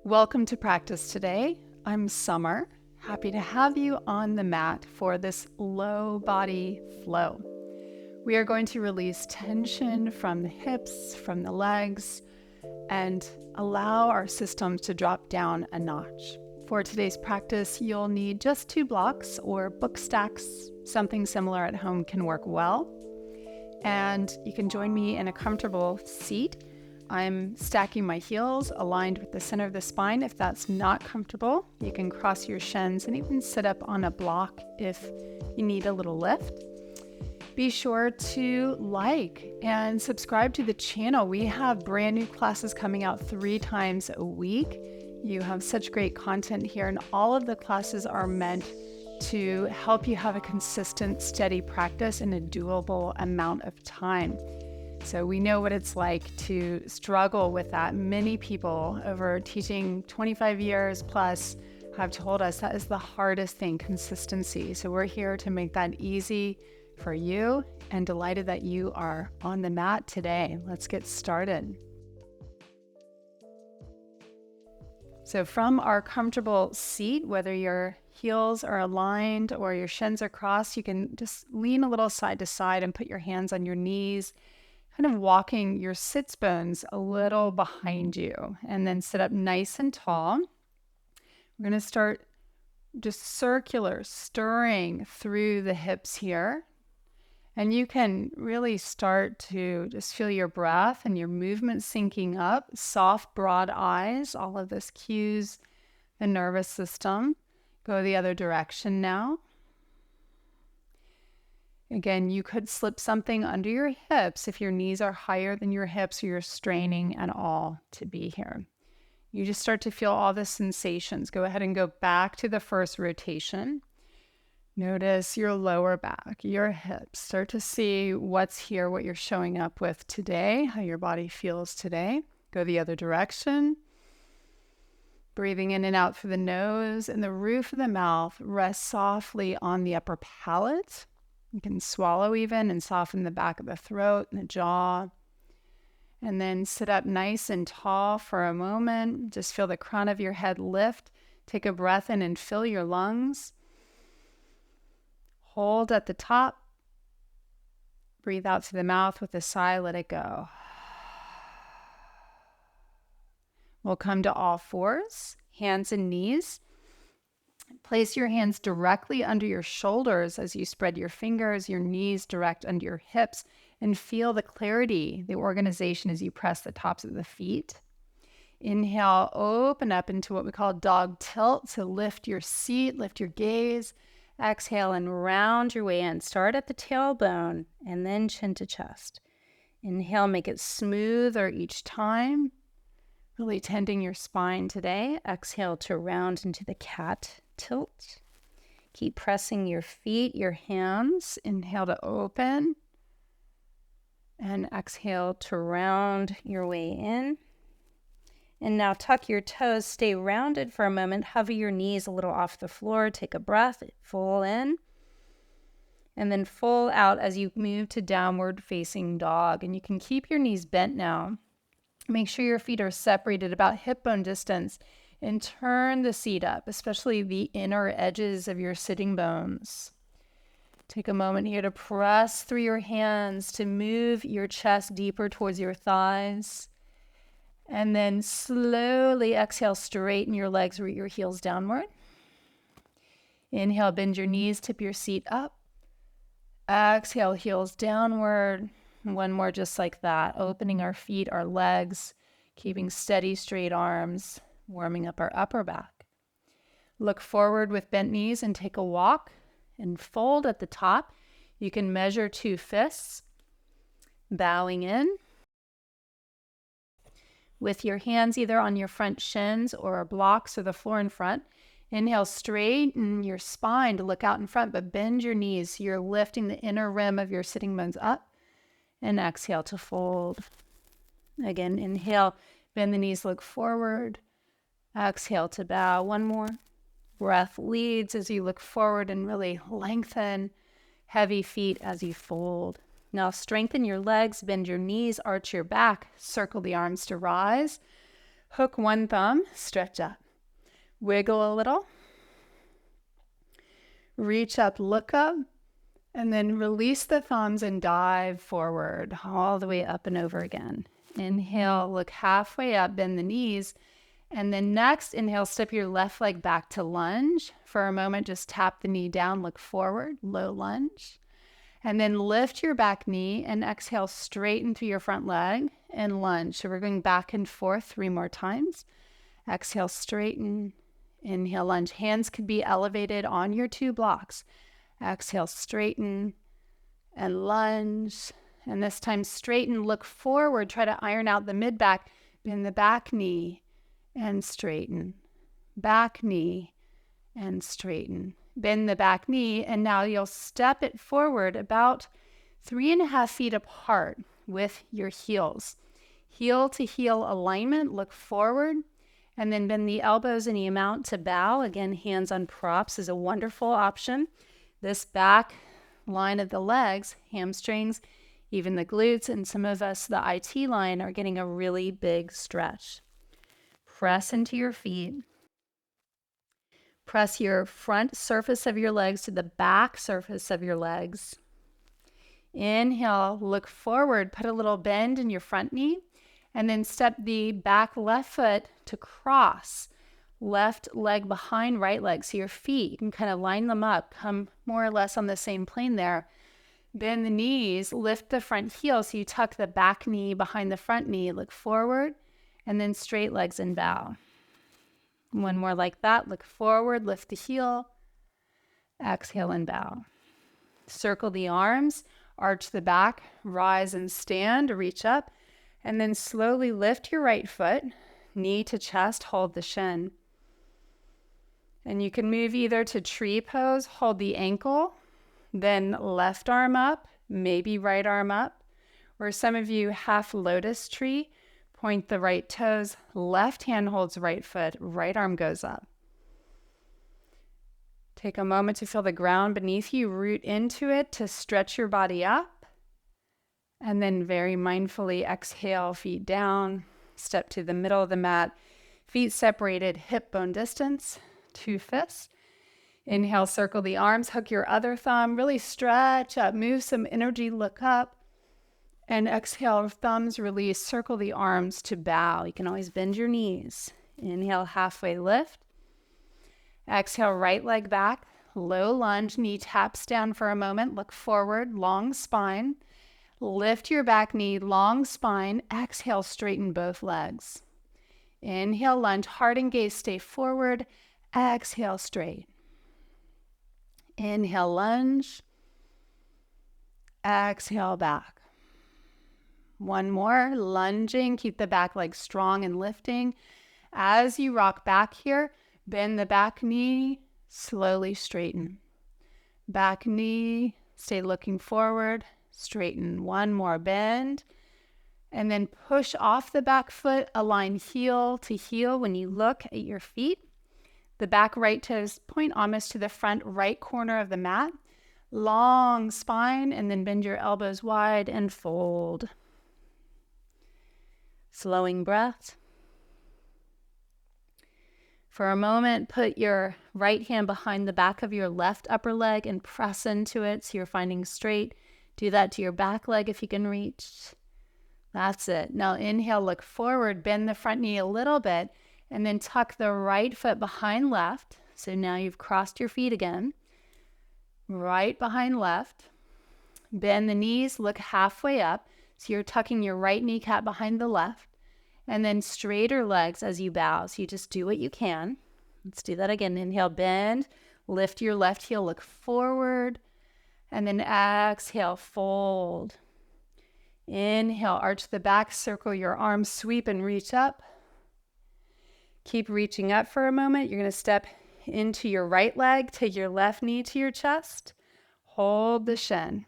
Welcome to practice today. I'm Summer. Happy to have you on the mat for this low body flow. We are going to release tension from the hips, from the legs, and allow our systems to drop down a notch. For today's practice, you'll need just 2 blocks or book stacks. Something similar at home can work well. And you can join me in a comfortable seat. I'm stacking my heels aligned with the center of the spine. If that's not comfortable, you can cross your shins and even sit up on a block if you need a little lift. Be sure to like and subscribe to the channel. We have brand new classes coming out 3 times a week. You have such great content here, and all of the classes are meant to help you have a consistent, steady practice in a doable amount of time. So we know what it's like to struggle with that. Many people over teaching 25 years plus have told us that is the hardest thing, consistency. So we're here to make that easy for you, and delighted that you are on the mat today. Let's get started. So from our comfortable seat, whether your heels are aligned or your shins are crossed, you can just lean a little side to side and put your hands on your knees, kind of walking your sits bones a little behind you, and then sit up nice and tall. We're going to start just circular stirring through the hips here. And you can really start to just feel your breath and your movement syncing up, soft, broad eyes, all of this cues the nervous system. Go the other direction now. Again, you could slip something under your hips if your knees are higher than your hips or you're straining at all to be here. You just start to feel all the sensations. Go ahead and go back to the first rotation. Notice your lower back, your hips. Start to see what's here, what you're showing up with today, how your body feels today. Go the other direction. Breathing in and out through the nose, and the roof of the mouth rests softly on the upper palate. You can swallow even and soften the back of the throat and the jaw. And then sit up nice and tall for a moment. Just feel the crown of your head lift. Take a breath in and fill your lungs. Hold at the top. Breathe out through the mouth with a sigh. Let it go. We'll come to all fours, hands and knees. Place your hands directly under your shoulders as you spread your fingers, your knees direct under your hips, and feel the clarity, the organization as you press the tops of the feet. Inhale, open up into what we call dog tilt. So lift your seat, lift your gaze. Exhale and round your way in. Start at the tailbone and then chin to chest. Inhale, make it smoother each time. Really tending your spine today. Exhale to round into the cat tilt. Keep pressing your feet, your hands. Inhale to open. And exhale to round your way in. And now tuck your toes, stay rounded for a moment, hover your knees a little off the floor, take a breath, full in, and then full out as you move to downward facing dog. And you can keep your knees bent now. Make sure your feet are separated about hip bone distance, and turn the seat up, especially the inner edges of your sitting bones. Take a moment here to press through your hands to move your chest deeper towards your thighs. And then slowly exhale, straighten your legs, root your heels downward. Inhale, bend your knees, tip your seat up. Exhale, heels downward. One more just like that, opening our feet, our legs, keeping steady, straight arms, warming up our upper back. Look forward with bent knees and take a walk and fold at the top. You can measure 2 fists, bowing in. With your hands either on your front shins or blocks or the floor in front. Inhale, straighten your spine to look out in front, but bend your knees so you're lifting the inner rim of your sitting bones up. And exhale to fold. Again, inhale, bend the knees, look forward. Exhale to bow. One more. Breath leads as you look forward and really lengthen heavy feet as you fold. Now strengthen your legs, bend your knees, arch your back, circle the arms to rise. Hook one thumb, stretch up. Wiggle a little. Reach up, look up, and then release the thumbs and dive forward all the way up and over again. Inhale, look halfway up, bend the knees. And then next, inhale, step your left leg back to lunge. For a moment, just tap the knee down, look forward, low lunge. And then lift your back knee and exhale, straighten through your front leg and lunge. So we're going back and forth 3 more times. Exhale, straighten. Inhale, lunge. Hands could be elevated on your 2 blocks. Exhale, straighten and lunge. And this time, straighten, look forward. Try to iron out the mid-back. Bend the back knee and straighten. Back knee and straighten. Bend the back knee, and now you'll step it forward about 3.5 feet apart with your heels. Heel to heel alignment, look forward, and then bend the elbows any amount to bow. Again, hands on props is a wonderful option. This back line of the legs, hamstrings, even the glutes, and some of us, the IT line, are getting a really big stretch. Press into your feet. Press your front surface of your legs to the back surface of your legs. Inhale, look forward, put a little bend in your front knee, and then step the back left foot to cross. Left leg behind right leg. So your feet, you can kind of line them up, come more or less on the same plane there. Bend the knees, lift the front heel so you tuck the back knee behind the front knee, look forward, and then straight legs and bow. One more like that. Look forward, lift the heel, exhale and bow. Circle the arms, arch the back, rise and stand, reach up, and then slowly lift your right foot, knee to chest, hold the shin. And you can move either to tree pose, hold the ankle, then left arm up, maybe right arm up, or some of you half lotus tree, point the right toes, left hand holds right foot, right arm goes up. Take a moment to feel the ground beneath you, root into it to stretch your body up. And then very mindfully exhale, feet down, step to the middle of the mat, feet separated, hip bone distance, 2 fists. Inhale, circle the arms, hook your other thumb, really stretch up, move some energy, look up. And exhale, thumbs release, circle the arms to bow. You can always bend your knees. Inhale, halfway lift. Exhale, right leg back, low lunge, knee taps down for a moment, look forward, long spine. Lift your back knee, long spine. Exhale, straighten both legs. Inhale, lunge, heart and gaze, stay forward. Exhale, straight. Inhale, lunge. Exhale, back. One more, lunging, keep the back leg strong and lifting. As you rock back here, bend the back knee, slowly straighten. Back knee, stay looking forward, straighten. One more bend, and then push off the back foot, align heel to heel when you look at your feet. The back right toes point almost to the front right corner of the mat. Long spine, and then bend your elbows wide and fold. Slowing breath. For a moment, put your right hand behind the back of your left upper leg and press into it so you're finding straight. Do that to your back leg if you can reach. That's it. Now inhale, look forward, bend the front knee a little bit, and then tuck the right foot behind left. So now you've crossed your feet again. Right behind left. Bend the knees, look halfway up. So you're tucking your right kneecap behind the left. And then straighter legs as you bow. So you just do what you can. Let's do that again. Inhale, bend. Lift your left heel, look forward. And then exhale, fold. Inhale, arch the back, circle your arms, sweep and reach up. Keep reaching up for a moment. You're going to step into your right leg, take your left knee to your chest. Hold the shin.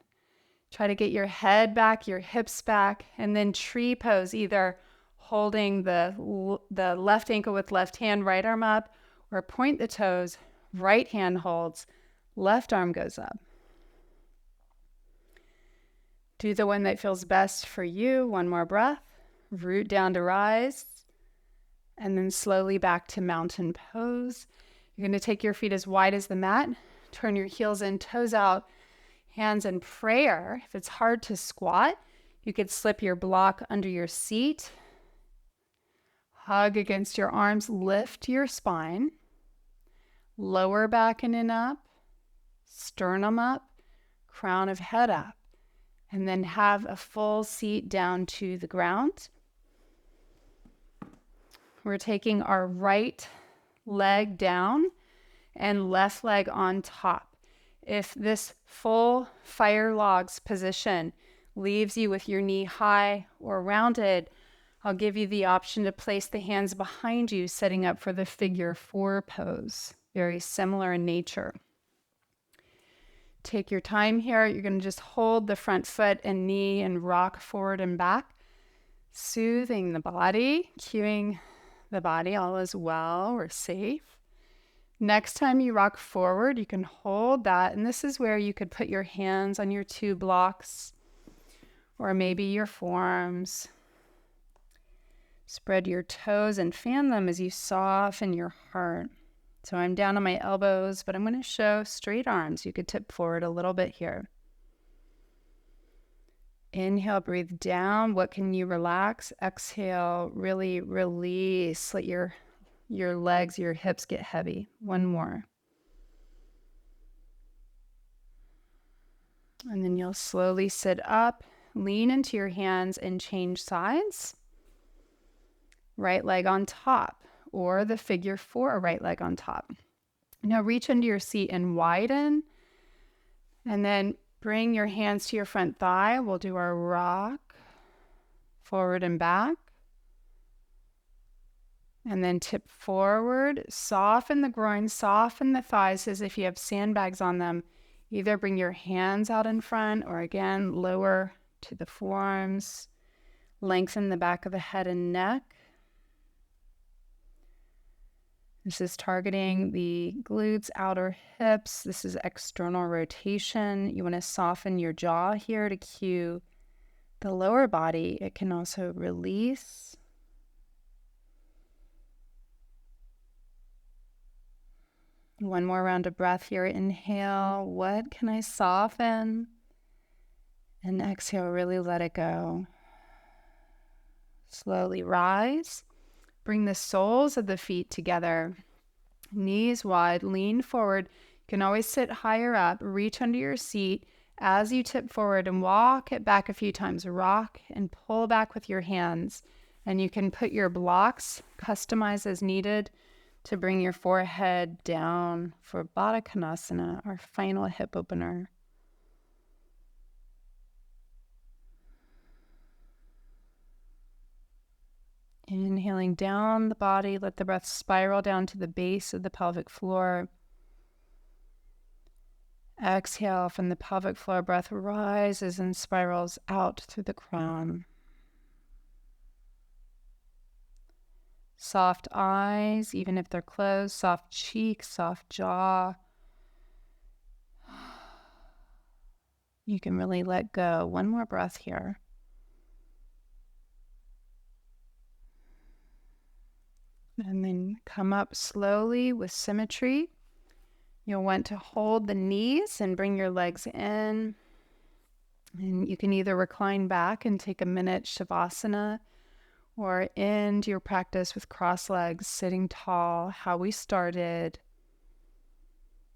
Try to get your head back, your hips back, and then tree pose, either holding the left ankle with left hand, right arm up, or point the toes, right hand holds, left arm goes up. Do the one that feels best for you. One more breath. Root down to rise. And then slowly back to mountain pose. You're going to take your feet as wide as the mat. Turn your heels in, toes out, hands in prayer. If it's hard to squat, you could slip your block under your seat. Hug against your arms, lift your spine. Lower back in and up, sternum up, crown of head up. And then have a full seat down to the ground. We're taking our right leg down and left leg on top. If this full fire logs position leaves you with your knee high or rounded, I'll give you the option to place the hands behind you, setting up for the figure 4 pose. Very similar in nature. Take your time here. You're going to just hold the front foot and knee and rock forward and back, soothing the body, cueing the body, all is well, we're safe. Next time you rock forward, you can hold that, and this is where you could put your hands on your 2 blocks or maybe your forearms. Spread your toes and fan them as you soften your heart. So I'm down on my elbows, but I'm going to show straight arms. You could tip forward a little bit here. Inhale, breathe down. What can you relax? Exhale, really release. Let your legs, your hips get heavy. One more. And then you'll slowly sit up, lean into your hands and change sides. Right leg on top, or the figure 4 right leg on top. Now reach under your seat and widen. And then bring your hands to your front thigh. We'll do our rock, forward and back. And then tip forward, soften the groin, soften the thighs as if you have sandbags on them. Either bring your hands out in front or again, lower to the forearms. Lengthen the back of the head and neck. This is targeting the glutes, outer hips. This is external rotation. You want to soften your jaw here to cue the lower body. It can also release. One more round of breath here. Inhale. What can I soften? And exhale, really let it go. Slowly rise. Bring the soles of the feet together. Knees wide, lean forward. You can always sit higher up. Reach under your seat as you tip forward and walk it back a few times. Rock and pull back with your hands. And you can put your blocks, customize as needed, to bring your forehead down for Baddha Konasana, our final hip opener. Inhaling down the body, let the breath spiral down to the base of the pelvic floor. Exhale from the pelvic floor, breath rises and spirals out through the crown. Soft eyes, even if they're closed, soft cheeks, soft jaw. You can really let go. One more breath here. And then come up slowly with symmetry. You'll want to hold the knees and bring your legs in. And you can either recline back and take a minute Shavasana, or end your practice with cross legs, sitting tall, how we started.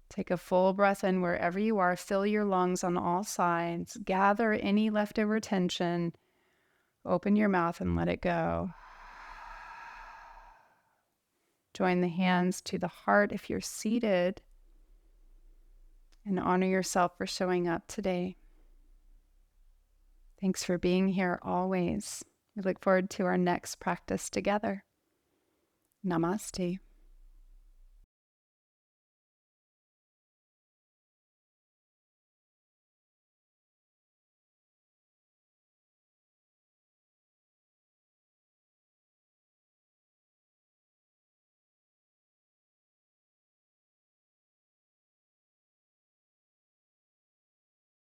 Take a full breath in wherever you are. Fill your lungs on all sides. Gather any leftover tension. Open your mouth and let it go. Join the hands to the heart if you're seated. And honor yourself for showing up today. Thanks for being here always. We look forward to our next practice together. Namaste.